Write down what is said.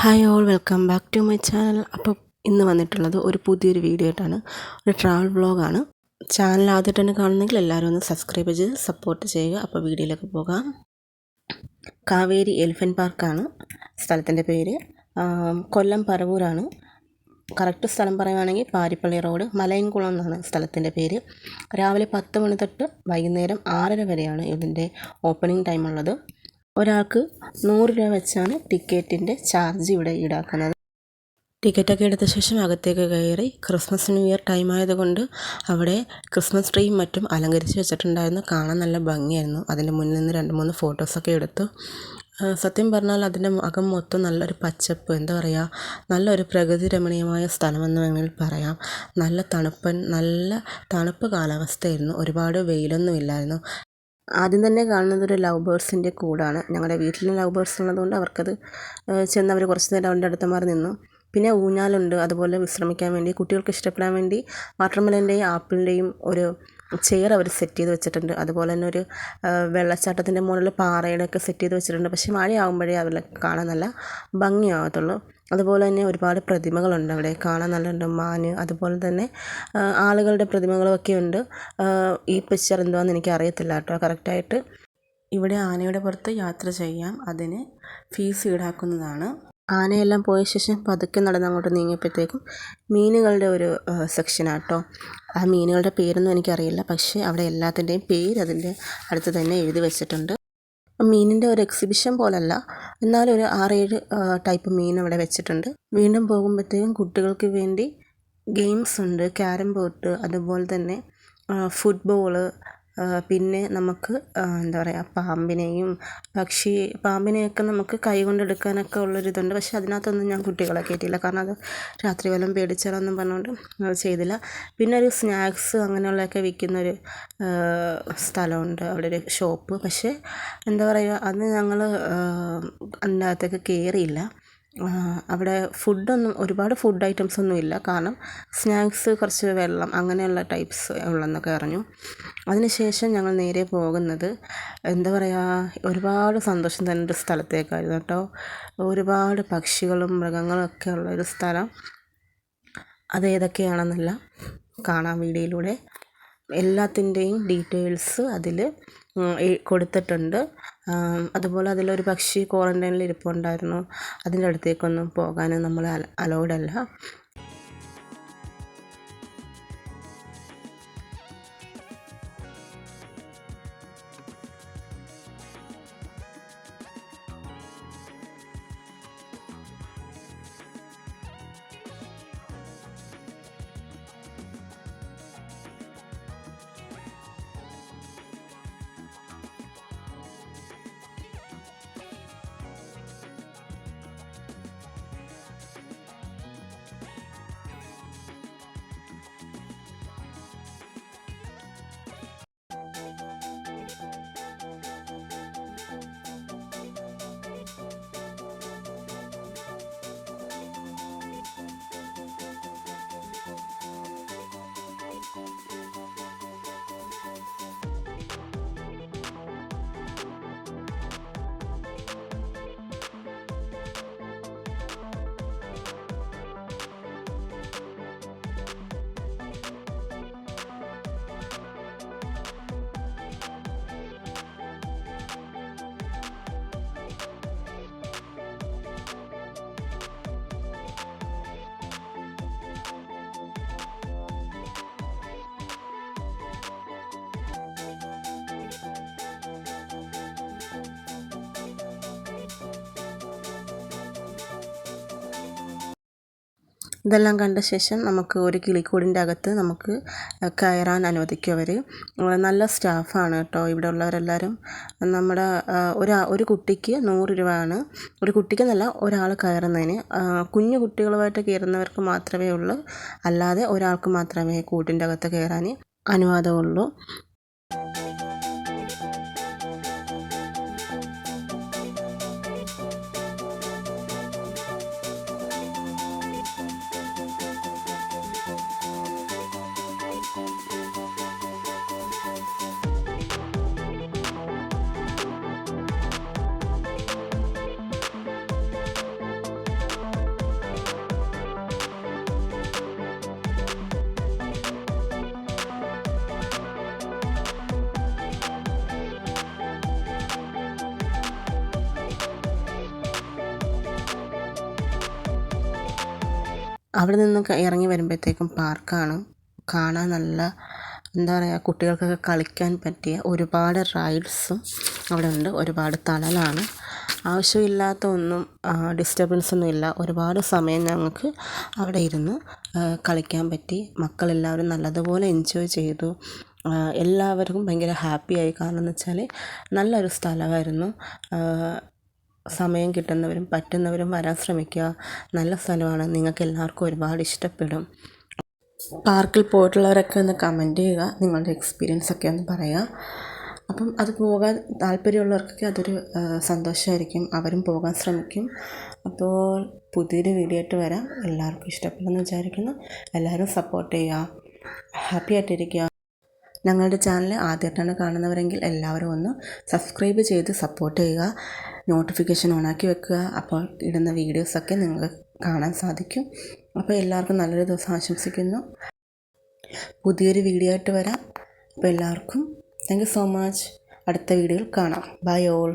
Hi all, welcome back to my channel. അപ്പോൾ ഇന്ന് വന്നിട്ടുള്ളത് ഒരു പുതിയൊരു വീഡിയോ ആയിട്ടാണ്. ഒരു ട്രാവൽ വ്ളോഗാണ്. ചാനൽ ആദ്യമായിട്ട് തന്നെ കാണുന്നെങ്കിൽ എല്ലാവരും ഒന്ന് സബ്സ്ക്രൈബ് ചെയ്ത് സപ്പോർട്ട് ചെയ്യുക. അപ്പോൾ വീഡിയോയിലേക്ക് പോകാം. കാവേരി എലിഫൻറ്റ് പാർക്കാണ് സ്ഥലത്തിൻ്റെ പേര്. കൊല്ലം പറവൂരാണ്. കറക്റ്റ് സ്ഥലം പറയുകയാണെങ്കിൽ പാരിപ്പള്ളി റോഡ്, മലയൻകുളം എന്നാണ് സ്ഥലത്തിൻ്റെ പേര്. രാവിലെ 10 മണി തൊട്ട് വൈകുന്നേരം 6:30 വരെയാണ് ഇതിൻ്റെ ഓപ്പണിംഗ് ടൈം ഉള്ളത്. ഒരാൾക്ക് 100 രൂപ വെച്ചാണ് ടിക്കറ്റിൻ്റെ ചാർജ് ഇവിടെ ഈടാക്കുന്നത്. ടിക്കറ്റൊക്കെ എടുത്ത ശേഷം അകത്തേക്ക് കയറി ക്രിസ്മസ് ന്യൂ ഇയർ ടൈം ആയതുകൊണ്ട് അവിടെ ക്രിസ്മസ് ട്രീയും മറ്റും അലങ്കരിച്ച് വെച്ചിട്ടുണ്ടായിരുന്നു. കാണാൻ നല്ല ഭംഗിയായിരുന്നു. അതിൻ്റെ മുന്നിൽ നിന്ന് 2-3 ഫോട്ടോസൊക്കെ എടുത്തു. സത്യം പറഞ്ഞാൽ അതിൻ്റെ അകം മൊത്തം നല്ലൊരു പച്ചപ്പ്, എന്താ പറയുക, നല്ലൊരു പ്രകൃതി രമണീയമായ സ്ഥലമെന്ന് വേണമെങ്കിൽ പറയാം. നല്ല തണുപ്പ് കാലാവസ്ഥയായിരുന്നു. ഒരുപാട് വെയിലൊന്നും ഇല്ലായിരുന്നു. ആദ്യം തന്നെ കാണുന്നത് ഒരു ലവ് ബേർഡ്സിൻ്റെ കൂടാണ്. ഞങ്ങളുടെ വീട്ടിൽ ലവ് ബേർഡ്സ് ഉള്ളതുകൊണ്ട് അവർക്കത് ചെന്ന് അവർ കുറച്ച് നേരം അവൻ്റെ അടുത്ത് മാറി നിന്നു. പിന്നെ ഊഞ്ഞാലുണ്ട്. അതുപോലെ വിശ്രമിക്കാൻ വേണ്ടി കുട്ടികൾക്ക് ഇഷ്ടപ്പെടാൻ വേണ്ടി വാട്ടർമെലൻ്റെയും ആപ്പിളിൻ്റെയും ഒരു ചെയർ അവർ സെറ്റ് ചെയ്ത് വെച്ചിട്ടുണ്ട്. അതുപോലെ തന്നെ ഒരു വെള്ളച്ചാട്ടത്തിൻ്റെ മുകളിൽ പാറയുടെ ഒക്കെ സെറ്റ് ചെയ്ത് വെച്ചിട്ടുണ്ട്. പക്ഷേ മഴയാകുമ്പോഴേ അതിലൊക്കെ കാണാൻ നല്ല ഭംഗിയാകത്തുള്ളൂ. അതുപോലെ തന്നെ ഒരുപാട് പ്രതിമകളുണ്ട് അവിടെ, കാണാൻ നല്ലുണ്ട്. മാന്, അതുപോലെ തന്നെ ആളുകളുടെ പ്രതിമകളൊക്കെ ഉണ്ട്. ഈ പിക്ചർ എന്താണെന്ന് എനിക്ക് അറിയത്തില്ല കേട്ടോ കറക്റ്റായിട്ട്. ഇവിടെ ആനയുടെ പുറത്ത് യാത്ര ചെയ്യാം. അതിന് ഫീസ് ഈടാക്കുന്നതാണ്. ആനയെല്ലാം പോയ ശേഷം പതുക്കെ നടന്ന് അങ്ങോട്ട് നീങ്ങിയപ്പോഴത്തേക്കും മീനുകളുടെ ഒരു സെക്ഷനാട്ടോ. ആ മീനുകളുടെ പേരൊന്നും എനിക്കറിയില്ല, പക്ഷേ അവിടെ എല്ലാത്തിൻ്റെയും പേര് അതിൻ്റെ അടുത്ത് തന്നെ എഴുതി വെച്ചിട്ടുണ്ട്. മീനിൻ്റെ ഒരു എക്സിബിഷൻ പോലല്ല, എന്നാലും ഒരു 6-7 ടൈപ്പ് മീൻ അവിടെ വെച്ചിട്ടുണ്ട്. വീണ്ടും പോകുമ്പോഴത്തേക്കും കുട്ടികൾക്ക് വേണ്ടി ഗെയിംസ് ഉണ്ട്. ക്യാരം ബോർഡ്, അതുപോലെ തന്നെ ഫുട്ബോള്, പിന്നെ നമുക്ക് എന്താ പറയുക, പാമ്പിനെയൊക്കെ നമുക്ക് കൈ കൊണ്ടെടുക്കാനൊക്കെ ഉള്ളൊരിതുണ്ട്. പക്ഷേ അതിനകത്തൊന്നും ഞാൻ കുട്ടികളെ കയറ്റിയില്ല, കാരണം അത് രാത്രി വല്ലതും പേടിച്ചാലോന്നും പറഞ്ഞുകൊണ്ട് അത് ചെയ്തില്ല. പിന്നെ ഒരു സ്നാക്സ് അങ്ങനെയുള്ളതൊക്കെ വിൽക്കുന്നൊരു സ്ഥലമുണ്ട്, അവിടെ ഒരു ഷോപ്പ്. പക്ഷേ എന്താ പറയുക, അന്ന് ഞങ്ങൾ അതിൻ്റെ അകത്തേക്ക് കയറിയില്ല. അവിടെ ഒരുപാട് ഫുഡ് ഐറ്റംസ് ഒന്നും ഇല്ല, കാരണം സ്നാക്സ്, കുറച്ച് വെള്ളം, അങ്ങനെയുള്ള ടൈപ്സ് ഉള്ളെന്നൊക്കെ അറിഞ്ഞു. അതിനുശേഷം ഞങ്ങൾ നേരെ പോകുന്നത്, എന്താ പറയുക, ഒരുപാട് സന്തോഷം തരുന്ന ഒരു സ്ഥലത്തേക്കായിരുന്നു കേട്ടോ. ഒരുപാട് പക്ഷികളും മൃഗങ്ങളും ഒക്കെ ഉള്ള ഒരു സ്ഥലം. അതേതൊക്കെയാണെന്നല്ല കാണാം വീഡിയോയിലൂടെ. എല്ലാത്തിൻ്റെയും ഡീറ്റെയിൽസ് അതിൽ കൊടുത്തിട്ടുണ്ട്. അതുപോലെ അതിലൊരു പക്ഷി ക്വാറൻറ്റൈനിൽ ഇരിപ്പുണ്ടായിരുന്നു. അതിൻ്റെ അടുത്തേക്കൊന്നും പോകാൻ നമ്മൾ അലൗഡ് അല്ല. ഇതെല്ലാം കണ്ട ശേഷം നമുക്ക് ഒരു കിളിക്കൂടിൻ്റെ അകത്ത് നമുക്ക് കയറാൻ അനുവദിക്കും അവർ. നല്ല സ്റ്റാഫാണ് കേട്ടോ ഇവിടെ ഉള്ളവരെല്ലാവരും. നമ്മുടെ ഒരു കുട്ടിക്ക് 100 രൂപയാണ്. ഒരു കുട്ടിക്കെന്നല്ല, ഒരാൾ കയറുന്നതിന്. കുഞ്ഞു കുട്ടികളുമായിട്ട് കയറുന്നവർക്ക് മാത്രമേ ഉള്ളൂ, അല്ലാതെ ഒരാൾക്ക് മാത്രമേ കൂട്ടിൻ്റെ അകത്ത് കയറാൻ അനുവാദമുള്ളൂ. അവിടെ നിന്നൊക്കെ ഇറങ്ങി വരുമ്പോഴത്തേക്കും പാർക്കാണ്. കാണാൻ നല്ല എന്താ പറയുക, കുട്ടികൾക്കൊക്കെ കളിക്കാൻ പറ്റിയ ഒരുപാട് റൈഡ്സും അവിടെ ഉണ്ട്. ഒരുപാട് തണലാണ്. ആവശ്യമില്ലാത്ത ഒന്നും ഡിസ്റ്റർബൻസ് ഒന്നും ഇല്ല. ഒരുപാട് സമയം ഞങ്ങൾക്ക് അവിടെ ഇരുന്ന് കളിക്കാൻ പറ്റി. മക്കളെല്ലാവരും നല്ലതുപോലെ എൻജോയ് ചെയ്തു. എല്ലാവർക്കും ഭയങ്കര ഹാപ്പിയായി. കാരണം എന്ന് വെച്ചാൽ നല്ലൊരു സ്ഥലമായിരുന്നു. സമയം കിട്ടുന്നവരും പറ്റുന്നവരും വരാൻ ശ്രമിക്കുക. നല്ല സ്ഥലമാണ്. നിങ്ങൾക്ക് എല്ലാവർക്കും ഒരുപാട് ഇഷ്ടപ്പെടും. പാർക്കിൽ പോയിട്ടുള്ളവരൊക്കെ ഒന്ന് കമൻറ്റ് ചെയ്യുക. നിങ്ങളുടെ എക്സ്പീരിയൻസ് ഒക്കെ ഒന്ന് പറയുക. അപ്പം അത് പോകാൻ താല്പര്യമുള്ളവർക്കൊക്കെ അതൊരു സന്തോഷമായിരിക്കും. അവരും പോകാൻ ശ്രമിക്കും. അപ്പോൾ പുതിയൊരു വീഡിയോ ആയിട്ട് വരാം. എല്ലാവർക്കും ഇഷ്ടപ്പെടുമെന്ന് വിചാരിക്കുന്നു. എല്ലാവരും സപ്പോർട്ട് ചെയ്യുക. ഹാപ്പി ആയിട്ടിരിക്കുക. ഞങ്ങളുടെ ചാനൽ ആദ്യമായിട്ടാണ് കാണുന്നവരെങ്കിൽ എല്ലാവരും ഒന്ന് സബ്സ്ക്രൈബ് ചെയ്ത് സപ്പോർട്ട് ചെയ്യുക. നോട്ടിഫിക്കേഷൻ ഓണാക്കി വെക്കുക. അപ്പോൾ ഇടുന്ന വീഡിയോസൊക്കെ നിങ്ങൾക്ക് കാണാൻ സാധിക്കും. അപ്പോൾ എല്ലാവർക്കും നല്ലൊരു ദിവസം ആശംസിക്കുന്നു. പുതിയൊരു വീഡിയോ ആയിട്ട് വരാം. അപ്പോൾ എല്ലാവർക്കും താങ്ക് യു സോ മച്ച്. അടുത്ത വീഡിയോയിൽ കാണാം. Bye all.